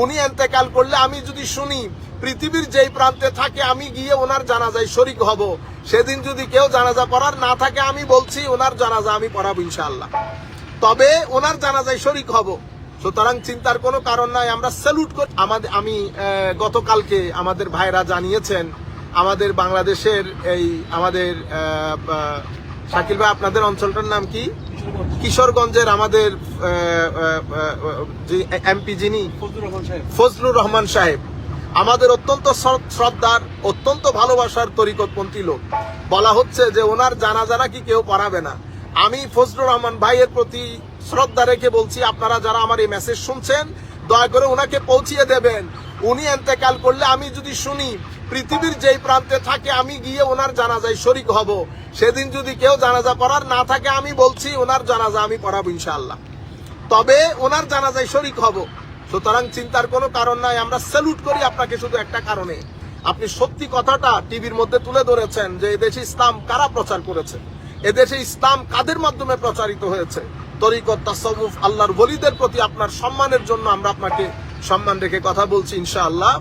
উনি ইন্তেকাল করলে আমি যদি শুনি পৃথিবীর যেই প্রান্তে থাকে আমি গিয়ে ওনার জানাজায় শরীক হব। সেদিন যদি কেউ জানাজা পড়ার না থাকে আমি বলছি ওনার জানাজা আমি পড়াবো ইনশাআল্লাহ, তবে ওনার জানাজায় শরীক হব। সুতরাং চিন্তার কোনো কারণ নাই। আমরা স্যালুট করি। আমি গতকালকে আমাদের ভাইরা জানিয়েছেন আমাদের বাংলাদেশের এই আমাদের শাকিল ভাই আপনাদের অঞ্চলটার নাম কি? কিশোরগঞ্জের আমাদের এমপি যিনি ফজলুর রহমান সাহেব, আমাদের অত্যন্ত শ্রদ্ধার অত্যন্ত ভালোবাসার তরিকতপন্থী লোক। বলা হচ্ছে যে ওনার জানাজা নাকি কেউ পড়াবে না। আমি ফজলুর রহমান ভাইয়ের প্রতি শ্রদ্ধা রেখে বলছি, আপনারা যারা আমার এই মেসেজ শুনছেন দয়া করে ওনাকে পৌঁছিয়ে দেবেন। উনি ইন্তেকাল করলে আমি যদি শুনি পৃথিবীর যেই প্রান্তে থাকে আমি গিয়ে ওনার জানাজায় শরীক হব। সেদিন যদি কেউ জানাজা পড়ার না থাকে আমি বলছি ওনার জানাজা আমি পড়াবো ইনশাআল্লাহ, তবে ওনার জানাজায় শরীক হব। সুতরাং চিন্তার কোনো কারণ নাই। আমরা স্যালুট করি আপনাকে শুধু একটা কারণে, আপনি সত্যি কথাটা টিভির মধ্যে তুলে ধরেছেন যে এদেশে ইসলাম কারা প্রচার করেছে, এদেশে ইসলাম কাদের মাধ্যমে প্রচারিত হয়েছে। তরিকত, তাসাউফ, আল্লাহর ওলিদের প্রতি আপনার সম্মানের জন্য আমরা আপনাকে সম্মান রেখে কথা বলছি ইনশাআল্লাহ।